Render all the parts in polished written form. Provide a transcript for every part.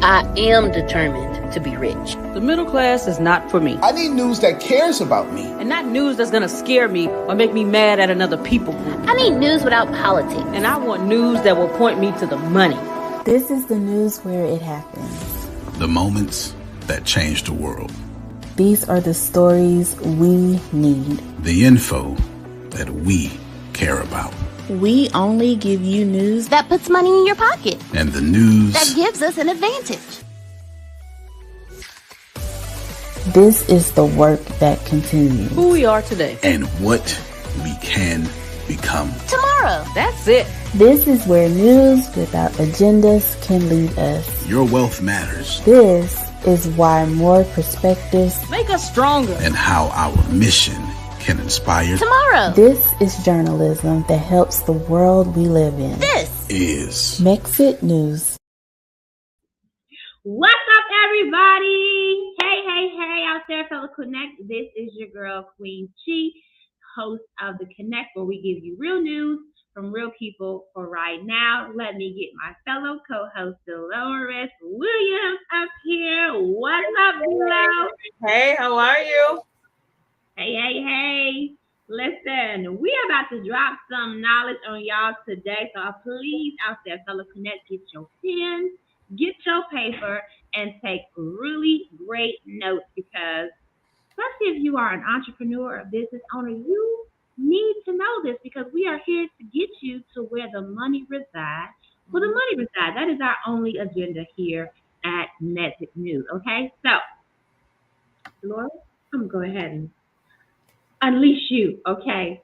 I am determined to be rich. The middle class is not for me. I need news that cares about me. And not news that's gonna scare me or make me mad at another people group. I need news without politics. And I want news that will point me to the money. This is the news where it happens. The moments that change the world. These are the stories we need. The info that we care about. We only give you news that puts money in your pocket. And the news that gives us an advantage. This is the work that continues. Who we are today. And what we can become tomorrow. That's it. This is where news without agendas can lead us. Your wealth matters. This is why more perspectives make us stronger. And how our mission can inspire tomorrow. This is journalism that helps the world we live in. This is Mexit News. What's up, everybody? Hey, out there, fellow Connect. This is your girl, Queen Chi, host of the Connect, where we give you real news from real people for right now. Let me get my fellow co-host, Deloris Williams, up here. What's up, Delo? Hey, how are you? Hey. Listen, we are about to drop some knowledge on y'all today, so please, out there, fellow Connect, get your pens, get your paper, and take really great notes, because especially if you are an entrepreneur or business owner, you need to know this, because we are here to get you to where the money resides. Well, the money resides. That is our only agenda here at Mexit News, okay? So, Laura, I'm going to go ahead and unleash you, okay?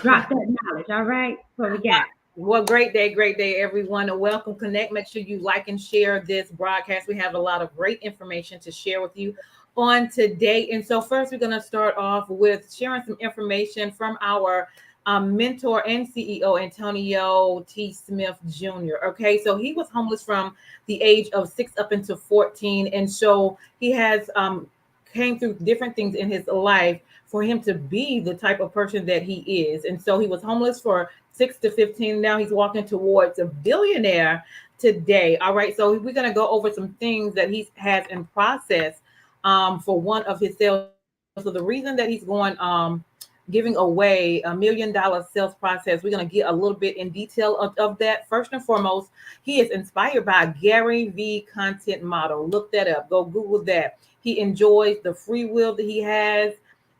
Drop that knowledge, all right? What we got? Well, great day, everyone. Welcome, Connect. Make sure you like and share this broadcast. We have a lot of great information to share with you on today. And so first, we're going to start off with sharing some information from our mentor and CEO, Antonio T. Smith Jr. Okay, so he was homeless from the age of 6 up into 14. And so he has came through different things in his life for him to be the type of person that he is. And so he was homeless for 6 to 15. Now he's walking towards a billionaire today. All right. So we're going to go over some things that he has in process for one of his sales. So the reason that he's going giving away $1 million sales process, we're going to get a little bit in detail of that. First and foremost, he is inspired by Gary V content model. Look that up. Go Google that. He enjoys the free will that he has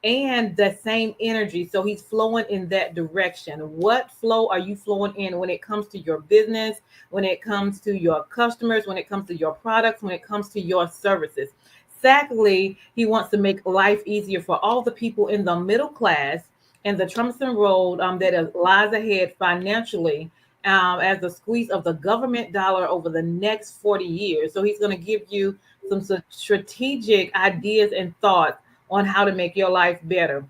and the same energy. So he's flowing in that direction. What flow are you flowing in when it comes to your business, when it comes to your customers, when it comes to your products, when it comes to your services? Secondly, he wants to make life easier for all the people in the middle class and the troublesome road that lies ahead financially as the squeeze of the government dollar over the next 40 years. So he's going to give you some strategic ideas and thoughts on how to make your life better.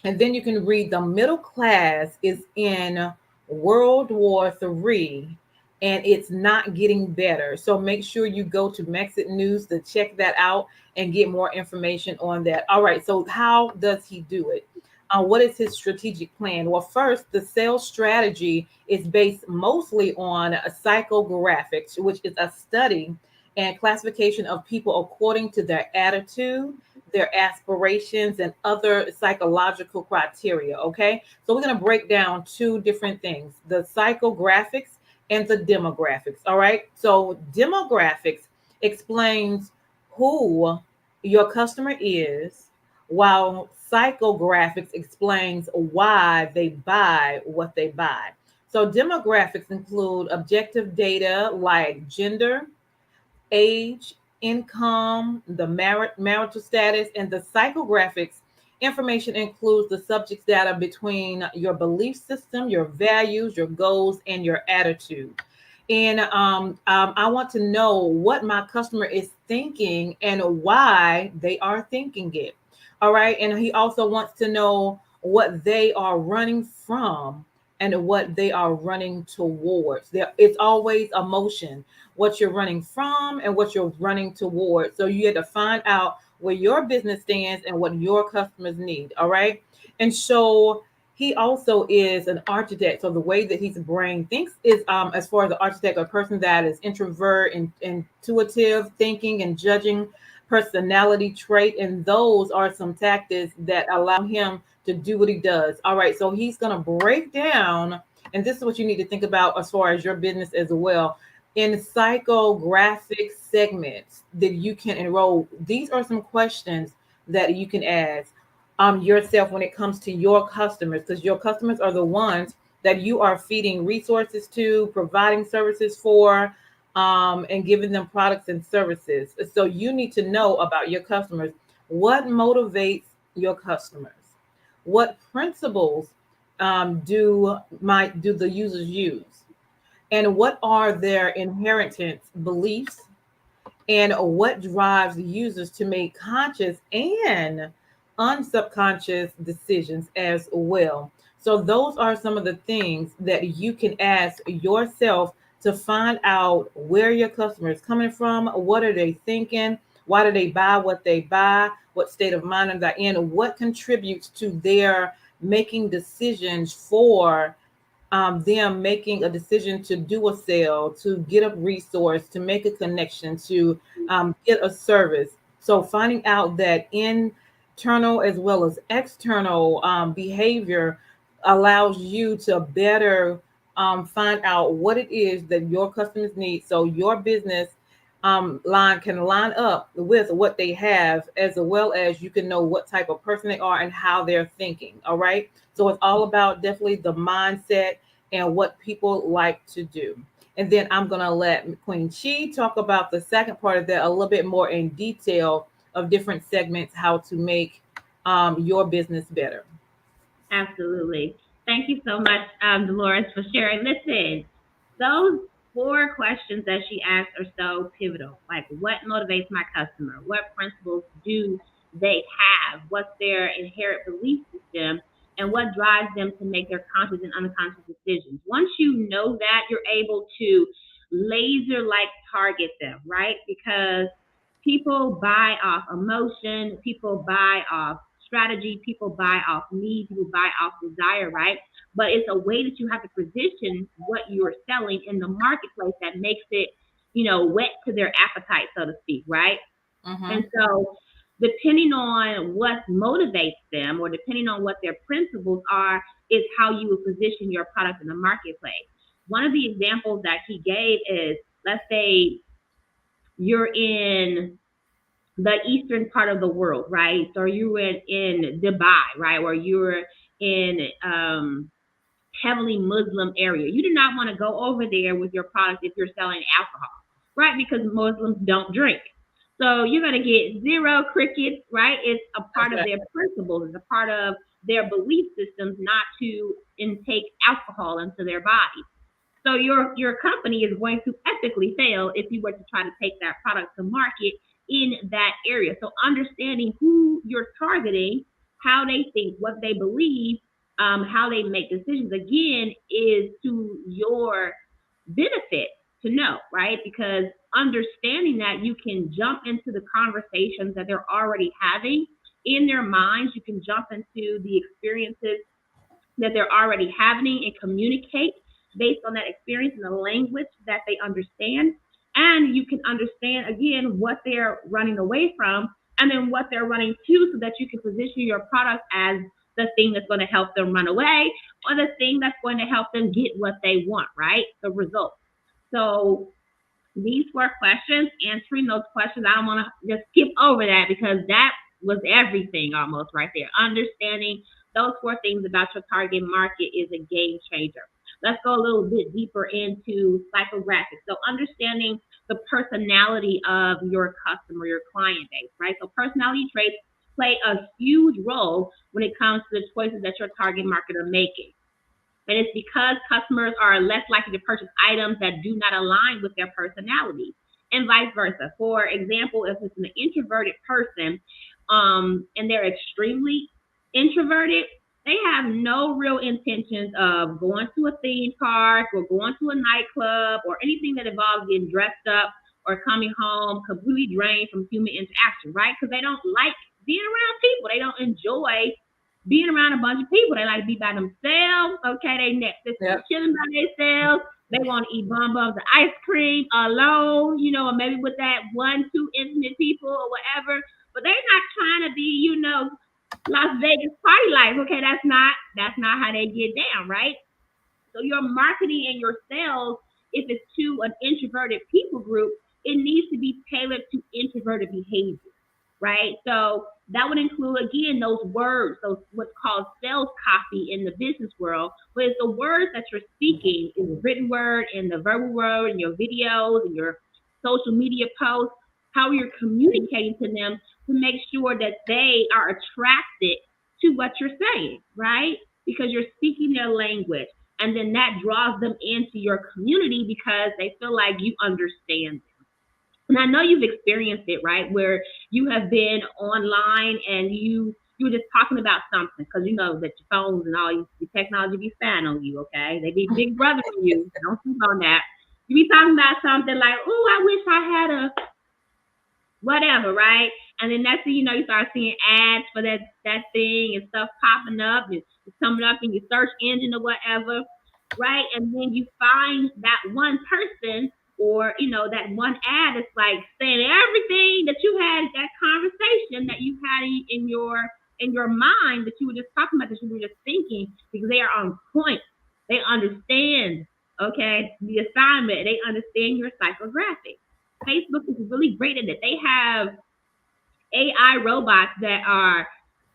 And then you can read the middle class is in World War III and it's not getting better. So make sure you go to Mexit News to check that out and get more information on that. All right, so how does he do it? What is his strategic plan? Well, first, the sales strategy is based mostly on psychographics, which is a study and classification of people according to their attitude, their aspirations, and other psychological criteria. Okay, so we're going to break down two different things: the psychographics and the demographics. All right, so demographics explains who your customer is, while psychographics explains why they buy what they buy. So demographics include objective data like gender, age, income, the marital status, and the psychographics information includes the subject data between your belief system, your values, your goals, and your attitude. And I want to know what my customer is thinking and why they are thinking it. All right. And he also wants to know what they are running from and what they are running towards. It's always a motion, what you're running from and what you're running towards. So you have to find out where your business stands and what your customers need. All right. And so he also is an architect. So the way that his brain thinks is, as far as the architect, a person that is introvert and intuitive thinking and judging personality trait. And those are some tactics that allow him to do what he does. All right. So he's going to break down, and this is what you need to think about as far as your business as well, in psychographic segments that you can enroll. These are some questions that you can ask yourself when it comes to your customers, because your customers are the ones that you are feeding resources to, providing services for, and giving them products and services. So you need to know about your customers. What motivates your customers? What principles do the users use? And what are their inherent beliefs? And what drives the users to make conscious and unsubconscious decisions as well. So those are some of the things that you can ask yourself to find out where your customer is coming from, what are they thinking, why do they buy what they buy, what state of mind are they in, what contributes to their making decisions for them making a decision to do a sale, to get a resource, to make a connection, to get a service. So finding out that internal as well as external behavior allows you to better find out what it is that your customers need. So your business line can line up with what they have, as well as you can know what type of person they are and how they're thinking. All right. So it's all about definitely the mindset and what people like to do. And then I'm going to let Queen Chi talk about the second part of that a little bit more in detail of different segments, how to make your business better. Absolutely. Thank you so much, Dolores, for sharing. Listen, those four questions that she asked are so pivotal. Like, what motivates my customer? What principles do they have? What's their inherent belief system? And what drives them to make their conscious and unconscious decisions? Once you know that, you're able to laser like target them, right? Because people buy off emotion, people buy off strategy, people buy off need, people buy off desire, right? But it's a way that you have to position what you're selling in the marketplace that makes it, wet to their appetite, so to speak, right? And Mm-hmm. so, depending on what motivates them or depending on what their principles are, is how you will position your product in the marketplace. One of the examples that he gave is, let's say you're in the eastern part of the world, right? So you were in Dubai, right? Or you were in heavily Muslim area. You do not want to go over there with your product if you're selling alcohol, right? Because Muslims don't drink. So you're going to get zero crickets, right? It's a part of Okay. their principles, it's a part of their belief systems not to intake alcohol into their body. So your company is going to ethically fail if you were to try to take that product to market in that area. So understanding who you're targeting, how they think, what they believe, how they make decisions, again, is to your benefit to know, right? Because understanding that, you can jump into the conversations that they're already having in their minds. You can jump into the experiences that they're already having and communicate based on that experience and the language that they understand. And you can understand, again, what they're running away from and then what they're running to, so that you can position your product as the thing that's going to help them run away or the thing that's going to help them get what they want, right? The result. So these four questions, answering those questions, I don't want to just skip over that because that was everything almost right there. Understanding those four things about your target market is a game changer. Let's go a little bit deeper into psychographics. So understanding the personality of your customer, your client base, right? So personality traits play a huge role when it comes to the choices that your target market are making. And it's because customers are less likely to purchase items that do not align with their personality, and vice versa. For example, if it's an introverted person, and they're extremely introverted, they have no real intentions of going to a theme park or going to a nightclub or anything that involves getting dressed up or coming home completely drained from human interaction, right? Because they don't like being around people. They don't enjoy being around a bunch of people. They like to be by themselves. Okay, they Netflix chilling by themselves. They want to eat bonbons and ice cream alone, or maybe with that 1-2 intimate people or whatever. But they're not trying to be, Las Vegas party life. Okay, that's not how they get down, right? So your marketing and your sales, if it's to an introverted people group, it needs to be tailored to introverted behavior, right? So that would include, again, those words, those what's called sales copy in the business world, but it's the words that you're speaking in the written word, in the verbal word, in your videos, in your social media posts, how you're communicating to them to make sure that they are attracted to what you're saying, right? Because you're speaking their language. And then that draws them into your community because they feel like you understand them. And I know you've experienced it, right? Where you have been online and you were just talking about something because you know that your phones and all your technology be spying on you, okay? They be big brother on you. Don't sleep on that. You be talking about something like, oh, I wish I had a whatever, right? And then next thing you know, you start seeing ads for that thing and stuff popping up and it's coming up in your search engine or whatever, right? And then you find that one person or, that one ad is like saying everything that you had, that conversation that you had in your mind that you were just talking about, that you were just thinking, because they are on point. They understand, okay, the assignment. They understand your psychographic. Facebook is really great at it. They have AI robots that are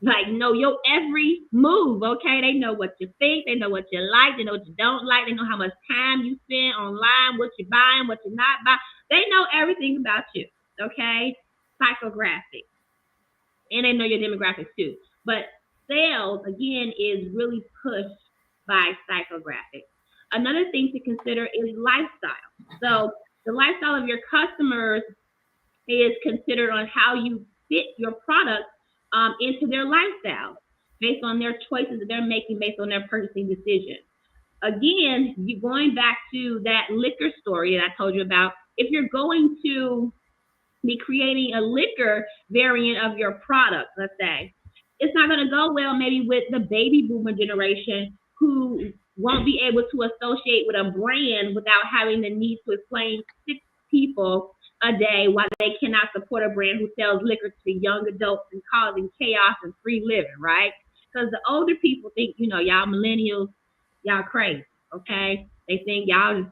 like know your every move, okay? They know what you think, they know what you like, they know what you don't like, they know how much time you spend online, what you're buying, what you're not buying. They know everything about you, okay? Psychographic. And they know your demographics too. But sales, again, is really pushed by psychographic. Another thing to consider is lifestyle. So the lifestyle of your customers is considered on how you fit your product into their lifestyle based on their choices that they're making based on their purchasing decision. Again, you going back to that liquor story that I told you about, if you're going to be creating a liquor variant of your product, let's say, it's not going to go well maybe with the baby boomer generation who won't be able to associate with a brand without having the need to explain 6 people a day while they cannot support a brand who sells liquor to young adults and causing chaos and free living, right? Because the older people think, y'all millennials, y'all crazy, okay? They think y'all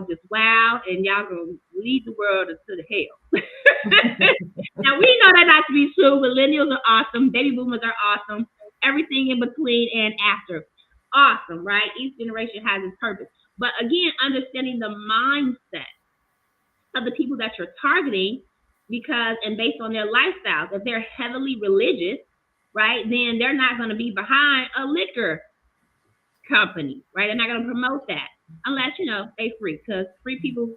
just wow and y'all gonna lead the world into the hell. Now we know that not to be true. Millennials are awesome, baby boomers are awesome, everything in between and after, awesome, right? Each generation has its purpose. But again, understanding the mindset of the people that you're targeting, because and based on their lifestyles, if they're heavily religious, right, then they're not going to be behind a liquor company, right? They're not going to promote that unless they free, because free people.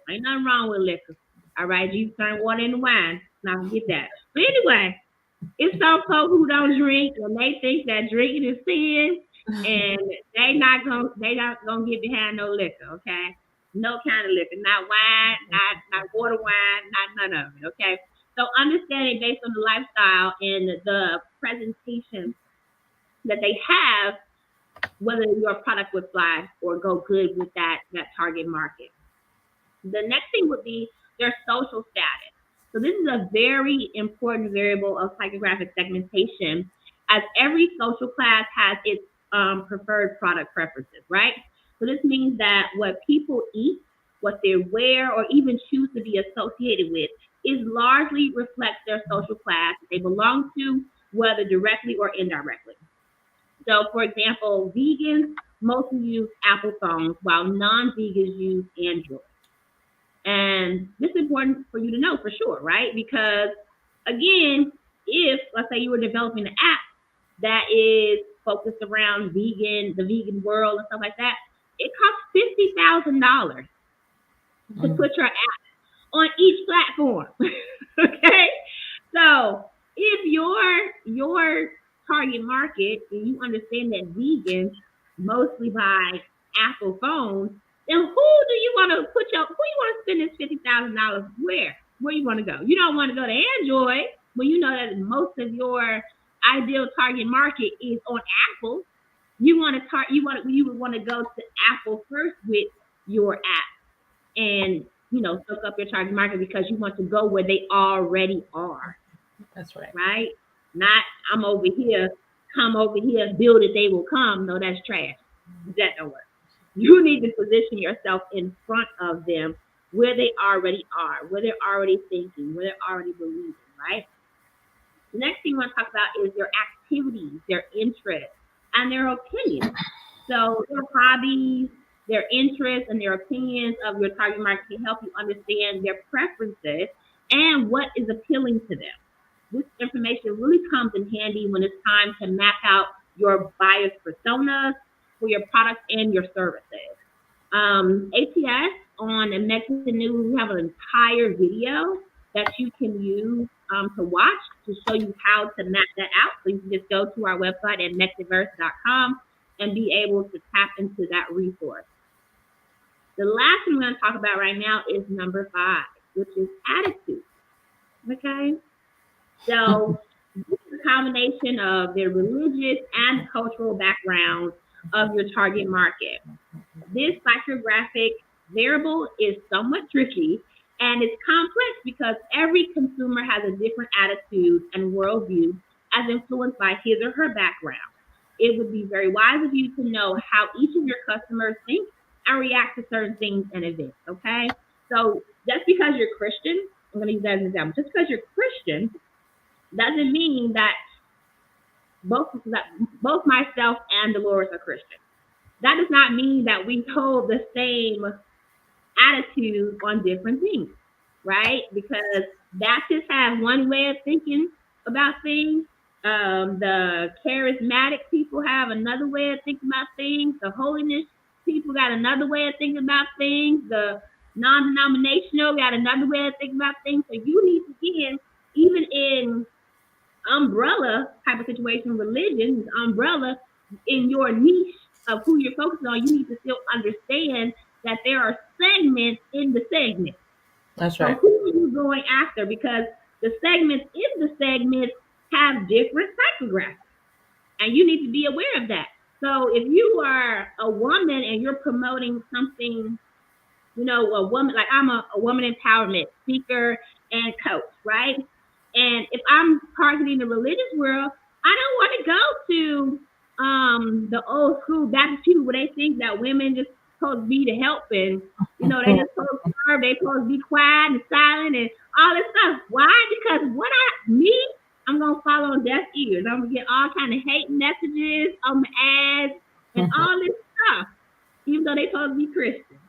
Ain't nothing wrong with liquor. All right, you turn water into wine. Now get that. But anyway, it's some folks who don't drink and they think that drinking is sin, and they not gonna get behind no liquor, okay? No kind of liquor, not wine, not water wine, not none of it, okay? So understanding based on the lifestyle and the presentation that they have, whether your product would fly or go good with that target market. The next thing would be their social status. So this is a very important variable of psychographic segmentation, as every social class has its preferred product preferences, right? So this means that what people eat, what they wear, or even choose to be associated with is largely reflects their social class that they belong to, whether directly or indirectly. So, for example, vegans mostly use Apple phones, while non-vegans use Android. And this is important for you to know for sure, right? Because, again, if, let's say, you were developing an app that is focused around the vegan world and stuff like that, it costs $50,000 to put your app on each platform. Okay? So if your target market, and you understand that vegans mostly buy Apple phones, then who you want to spend this $50,000 where? Where you want to go? You don't want to go to Android when you know that most of your ideal target market is on Apple, you would want to go to Apple first with your app and soak up your target market because you want to go where they already are. That's right. Right? Not I'm over here, come over here, build it, they will come. No, that's trash. That don't work. You need to position yourself in front of them where they already are, where they're already thinking, where they're already believing, right? The next thing we want to talk about is their activities, their interests, and their opinions. So their hobbies, their interests, and their opinions of your target market can help you understand their preferences and what is appealing to them. This information really comes in handy when it's time to map out your buyer's personas for your products and your services. ATS on the Mexican News, we have an entire video that you can use to watch to show you how to map that out. So you can just go to our website at mexiverse.com and be able to tap into that resource. The last thing we're going to talk about right now is number 5, which is attitude. Okay? So this is a combination of their religious and cultural backgrounds of your target market. This psychographic variable is somewhat tricky and it's complex because every consumer has a different attitude and worldview as influenced by his or her background. It would be very wise of you to know how each of your customers think and react to certain things and events, okay? So just because you're Christian, I'm going to use that as an example, just because you're Christian doesn't mean that both myself and Dolores are Christian. That does not mean that we hold the same attitude on different things, right? Because Baptists have one way of thinking about things. The charismatic people have another way of thinking about things. The holiness people got another way of thinking about things. The non-denominational got another way of thinking about things. So you need to get even in umbrella type of situation, religion, umbrella in your niche of who you're focused on, you need to still understand that there are segments in the segment. That's right. So who are you going after? Because the segments in the segments have different psychographics, and you need to be aware of that. So if you are a woman and you're promoting something, a woman, like I'm a woman empowerment speaker and coach, right? And if I'm targeting the religious world, I don't want to go to the old school Baptist people where they think that women just supposed to be to help and they just supposed to serve, they supposed to be quiet and silent and all this stuff. Why? Because I'm gonna fall on deaf ears. I'm gonna get all kind of hate messages on my ads and all this stuff, even though they supposed to be Christian.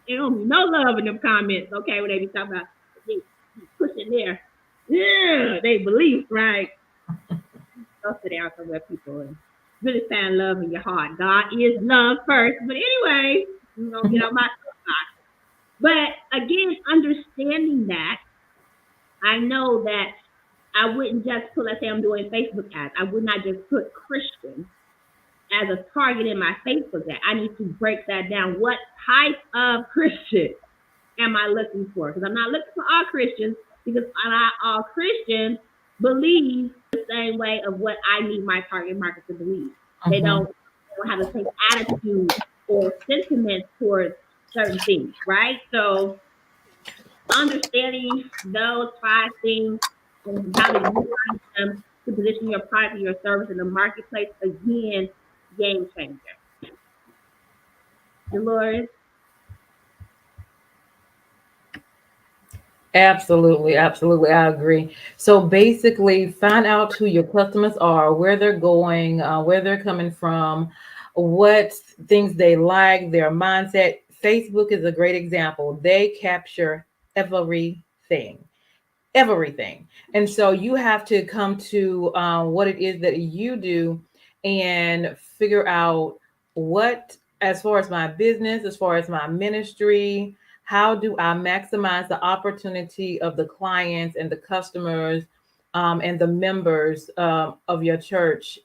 There don't be no love in them comments, okay, when they be talking about they pushing they believe, right? Go sit down somewhere, people, and really find love in your heart. God is love first. But anyway, I'm going to get on my soapbox. But again, understanding that, I know that I wouldn't just put, let's say I'm doing Facebook ads. I would not just put Christian as a target in my Facebook ad. I need to break that down. What type of Christian am I looking for? Because I'm not looking for all Christians, because not all Christians believe the same way of what I need my target market to believe. They don't have the same attitude or sentiment towards certain things, right? So understanding those 5 things and how to utilize them to position your product or your service in the marketplace, again, game changer. Dolores? Absolutely. I agree. So basically, find out who your customers are, where they're going, where they're coming from, what things they like, their mindset. Facebook is a great example. They capture everything. And so you have to come to what it is that you do and figure out what, as far as my business, as far as my ministry, how do I maximize the opportunity of the clients and the customers and the members of your church?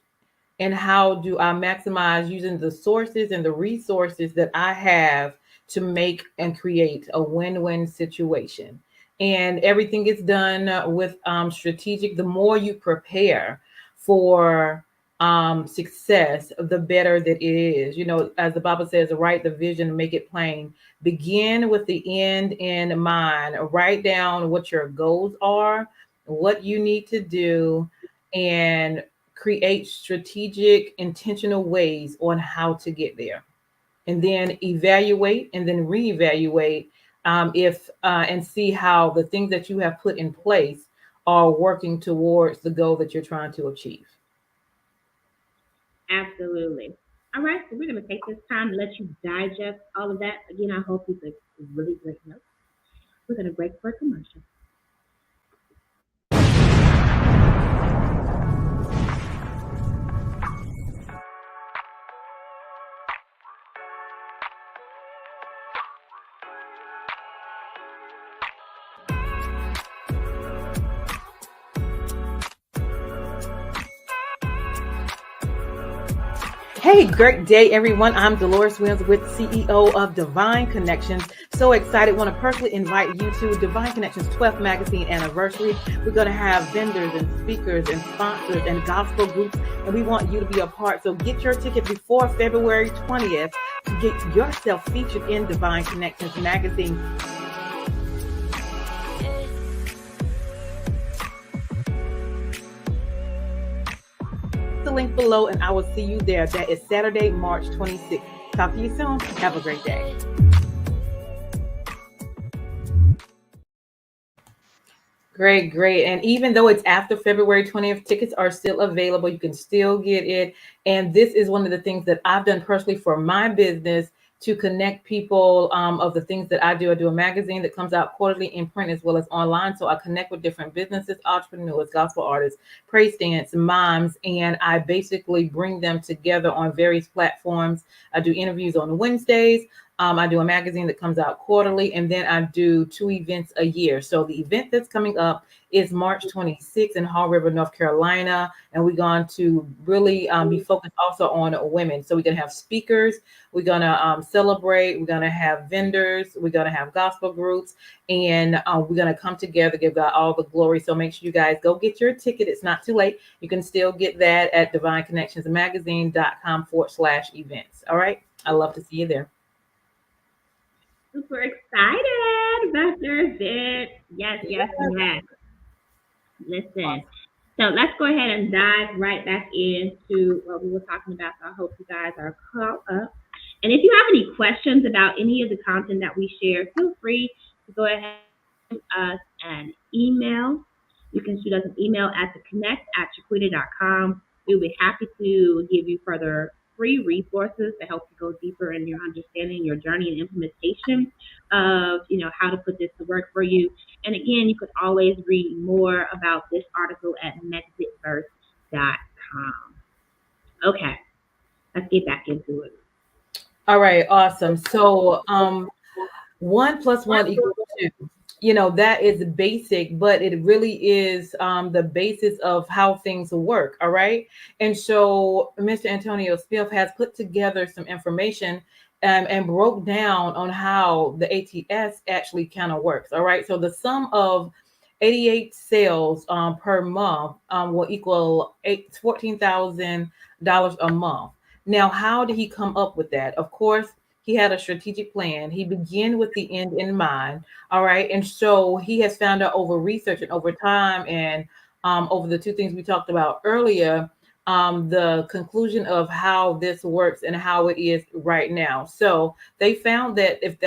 And how do I maximize using the sources and the resources that I have to make and create a win-win situation? And everything is done with strategic. The more you prepare for success, the better that it is. As the Bible says, write the vision, make it plain. Begin with the end in mind. Write down what your goals are, what you need to do, and create strategic, intentional ways on how to get there. And then evaluate and then reevaluate if and see how the things that you have put in place are working towards the goal that you're trying to achieve. Absolutely. All right, so we're going to take this time to let you digest all of that. Again, I hope it's a really great note. We're going to break for a commercial. Hey, great day, everyone. I'm Deloris Williams with CEO of Divine Connections. So excited. Want to personally invite you to Divine Connections 12th magazine anniversary. We're going to have vendors and speakers and sponsors and gospel groups, and we want you to be a part. So get your ticket before February 20th to get yourself featured in Divine Connections magazine. The link below, and I will see you there. That is Saturday, March 26th. Talk to you soon. Have a great day. Great. And even though it's after February 20th, tickets are still available. You can still get it. And this is one of the things that I've done personally for my business to connect people of the things that I do. I do a magazine that comes out quarterly in print as well as online. So I connect with different businesses, entrepreneurs, gospel artists, praise dance, moms, and I basically bring them together on various platforms. I do interviews on Wednesdays. I do a magazine that comes out quarterly, and then I do 2 events a year. So the event that's coming up is March 26th in Haw River, North Carolina, and we're going to really be focused also on women. So we're going to have speakers, we're going to celebrate, we're going to have vendors, we're going to have gospel groups, and we're going to come together, give God all the glory. So make sure you guys go get your ticket. It's not too late. You can still get that at divineconnectionsmagazine.com/events. All right. I love to see you there. Super excited about your event. Yes. Listen. So let's go ahead and dive right back into what we were talking about. So I hope you guys are caught up. And if you have any questions about any of the content that we share, feel free to go ahead and shoot us an email. You can shoot us an email at theconnect@chiquita.com. We'll be happy to give you further free resources to help you go deeper in your understanding, your journey and implementation of, how to put this to work for you. And again, you could always read more about this article at nexitverse.com. Okay, let's get back into it. All right, awesome. So 1 + 1 = 2. That is basic, but it really is the basis of how things work. All right. And so Mr. Antonio Smith has put together some information and broke down on how the ATS actually kind of works. All right. So the sum of 88 sales per month will equal $14,000 a month. Now, how did he come up with that? Of course, he had a strategic plan. He began with the end in mind. All right. And so he has found out over research and over time and over the 2 things we talked about earlier, the conclusion of how this works and how it is right now. So they found that if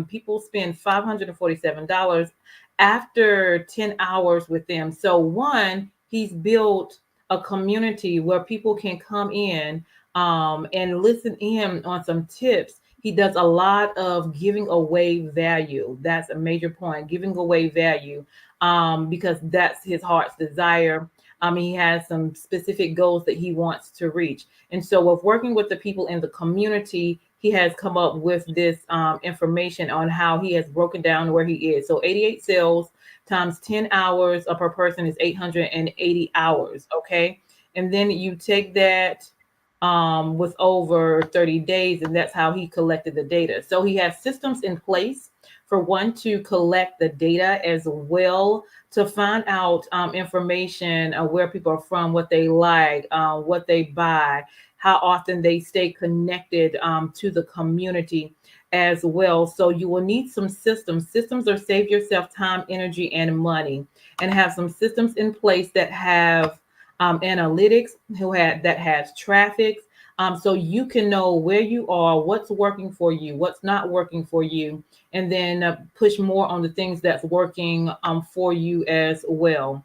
people spend $547 after 10 hours with them. So 1, he's built a community where people can come in and listen in on some tips. He does a lot of giving away value. That's a major point, giving away value, because that's his heart's desire. He has some specific goals that he wants to reach. And so with working with the people in the community, he has come up with this information on how he has broken down where he is. So 88 sales times 10 hours per person is 880 hours. Okay. And then you take that with over 30 days, and that's how he collected the data. So he has systems in place for one to collect the data as well to find out information where people are from, what they like, what they buy, how often they stay connected to the community as well. So you will need some systems. Systems are save yourself time, energy, and money, and have some systems in place that have analytics, that has traffic, so you can know where you are, what's working for you, what's not working for you, and then push more on the things that's working for you as well.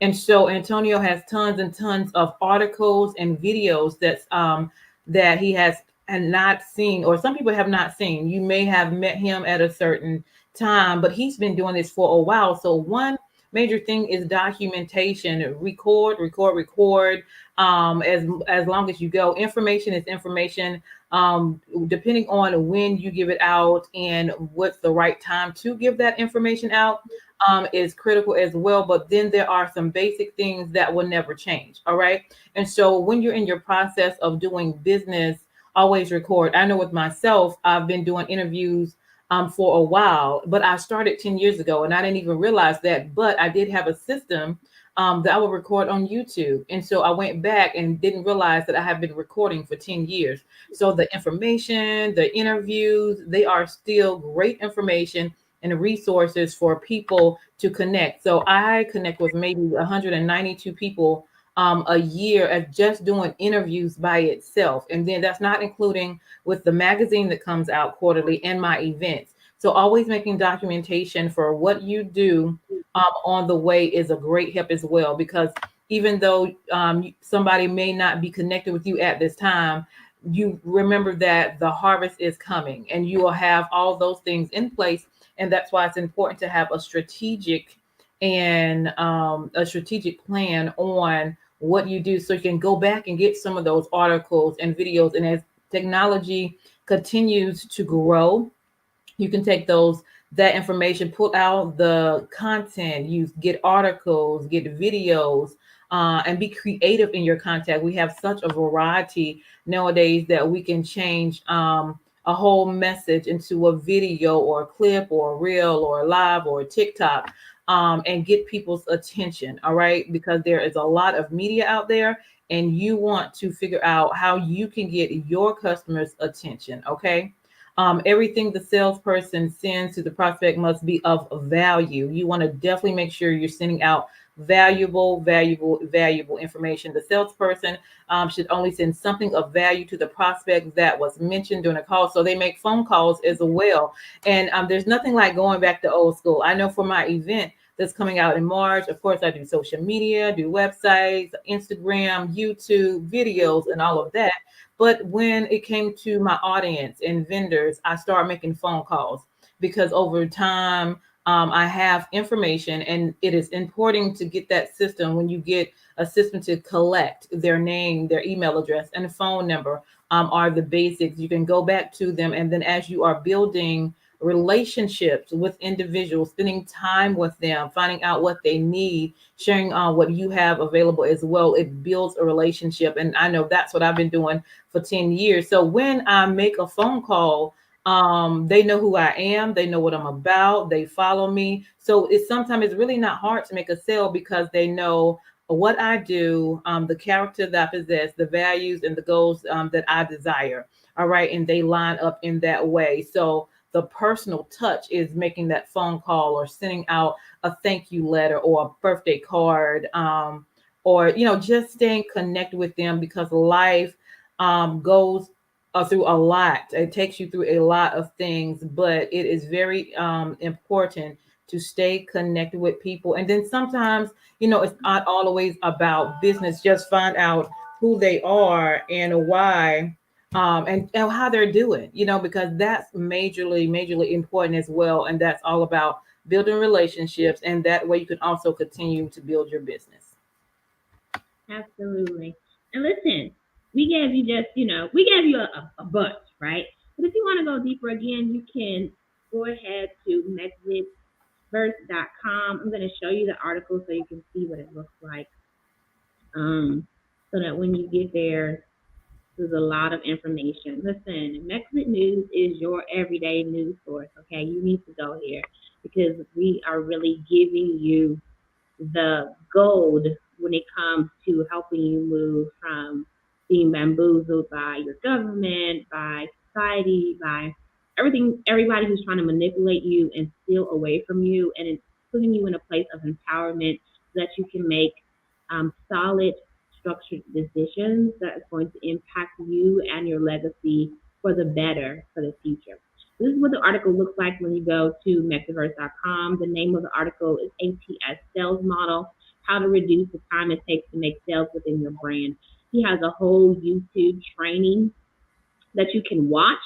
And so Antonio has tons and tons of articles and videos that he has and not seen, or some people have not seen. You may have met him at a certain time, but he's been doing this for a while. So one major thing is documentation. Record, record, record. As long as you go, information is information. Depending on when you give it out and what's the right time to give that information out, is critical as well. But then there are some basic things that will never change. All right. And so when you're in your process of doing business, always record. I know with myself, I've been doing interviews for a while, but I started 10 years ago and I didn't even realize that. But I did have a system that I would record on YouTube. And so I went back and didn't realize that I have been recording for 10 years. So the information, the interviews, they are still great information and resources for people to connect. So I connect with maybe 192 people a year at just doing interviews by itself. And then that's not including with the magazine that comes out quarterly and my events. So always making documentation for what you do on the way is a great help as well, because even though somebody may not be connected with you at this time, you remember that the harvest is coming and you will have all those things in place. And that's why it's important to have a strategic plan on what you do, so you can go back and get some of those articles and videos. And as technology continues to grow, you can take that information, pull out the content, get articles, get videos, and be creative in your content. We have such a variety nowadays that we can change a whole message into a video or a clip or a reel or a live or a TikTok, and get people's attention. All right. Because there is a lot of media out there and you want to figure out how you can get your customers' attention. Okay. Everything the salesperson sends to the prospect must be of value. You want to definitely make sure you're sending out valuable information. The salesperson should only send something of value to the prospect that was mentioned during a call. So they make phone calls as well. And there's nothing like going back to old school. I know for my event that's coming out in March, of course, I do social media, do websites, Instagram, YouTube, videos, and all of that. But when it came to my audience and vendors, I started making phone calls because over time, I have information, and it is important to get that system. When you get a system to collect their name, their email address, and phone number, are the basics. You can go back to them. And then as you are building relationships with individuals, spending time with them, finding out what they need, sharing what you have available as well, it builds a relationship. And I know that's what I've been doing for 10 years. So when I make a phone call, they know who I am, they know what I'm about, they follow me. So sometimes it's really not hard to make a sale because they know what I do, the character that I possess, the values and the goals that I desire. All right. And they line up in that way. So the personal touch is making that phone call or sending out a thank you letter or a birthday card, or, just staying connected with them, because life goes through a lot. It takes you through a lot of things, but it is very important to stay connected with people. And then sometimes, it's not always about business. Just find out who they are and why, and how they're doing, because that's majorly important as well. And that's all about building relationships. And that way you can also continue to build your business. Absolutely. And listen, we gave you a bunch, right? But if you want to go deeper again, you can go ahead to messagesfirst.com. I'm going to show you the article so you can see what it looks like. So that when you get there, is a lot of information. Listen, Mexican News is your everyday news source, okay? You need to go here because we are really giving you the gold when it comes to helping you move from being bamboozled by your government, by society, by everybody who's trying to manipulate you and steal away from you, and it's putting you in a place of empowerment so that you can make solid, structured decisions that is going to impact you and your legacy for the better for the future. This is what the article looks like when you go to Mexiverse.com. The name of the article is ATS Sales Model, How to Reduce the Time It Takes to Make Sales Within Your Brand. He has a whole YouTube training that you can watch.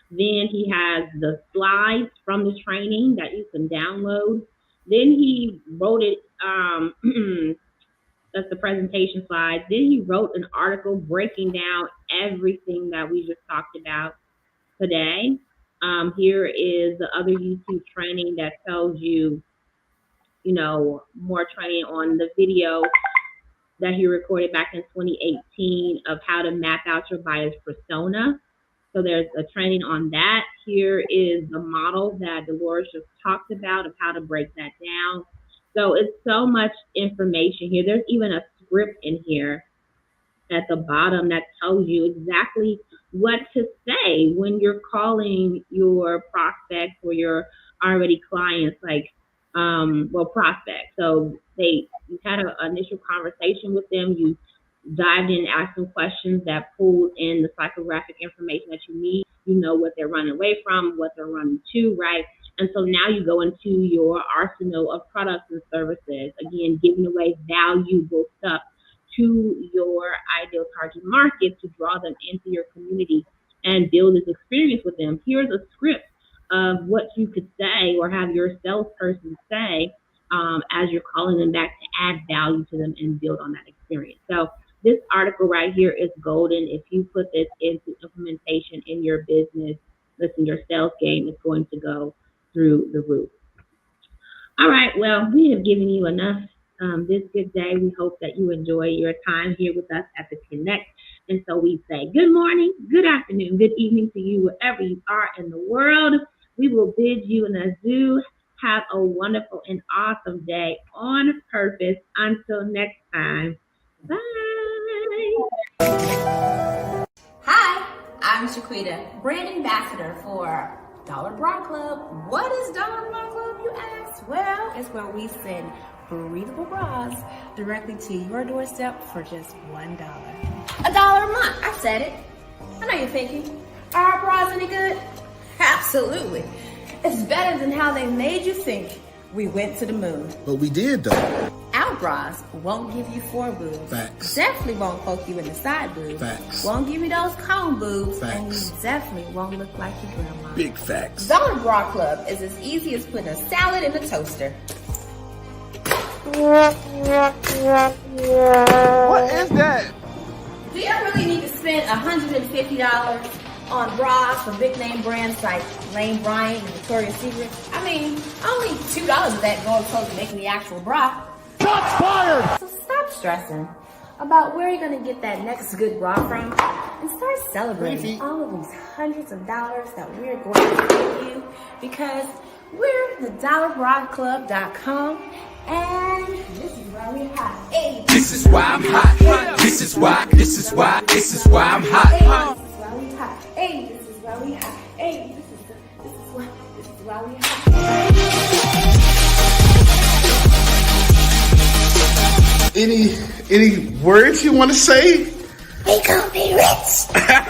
Then he has the slides from the training that you can download. Then he wrote it, that's the presentation slides. Then he wrote an article breaking down everything that we just talked about today. Here is the other YouTube training that tells you, more training on the video that he recorded back in 2018 of how to map out your buyer's persona. So there's a training on that. Here is the model that Deloris just talked about of how to break that down. So it's so much information here. There's even a script in here at the bottom that tells you exactly what to say when you're calling your prospects or your already clients, prospects. So you had an initial conversation with them, you dived in and asked some questions that pulled in the psychographic information that you need. You know what they're running away from, what they're running to, right? And so now you go into your arsenal of products and services, again, giving away valuable stuff to your ideal target market to draw them into your community and build this experience with them. Here's a script of what you could say or have your salesperson say as you're calling them back to add value to them and build on that experience. So this article right here is golden. If you put this into implementation in your business, listen, your sales game is going to go through the roof. All right, well, we have given you enough this good day. We hope that you enjoy your time here with us at the Connect. And so we say good morning, good afternoon, good evening to you wherever you are in the world. We will bid you an adieu. Have a wonderful and awesome day on purpose. Until next time. Bye. Hi, I'm Shaquita, brand ambassador for Dollar Bra Club. What is Dollar Bra Club, you ask? Well, it's where we send breathable bras directly to your doorstep for just $1. $1 a month. I said it. I know you're thinking, are our bras any good? Absolutely. It's better than how they made you think we went to the moon. But we did, though. Our bras won't give you 4 boobs. Facts. Definitely won't poke you in the side boobs. Facts. Won't give you those cone boobs. Facts. And you definitely won't look like your grandma. Big facts. Dollar Bra Club is as easy as putting a salad in a toaster. What is that? Do you really need to spend $150 on bras from big name brands like Lane Bryant and Victoria's Secret? I mean, only $2 of that goes towards making the actual bra. Shots fired! So stop stressing about where you're going to get that next good bra from and start celebrating all of these hundreds of dollars that we're going to give you because we're the DollarBraClub.com and this is where we hot. Hey. This is why I'm hot. This is why I'm hot. This is where we hot. Hey, this is where we hot. Hey, this is why we hot. Any words you want to say? We gonna be rich.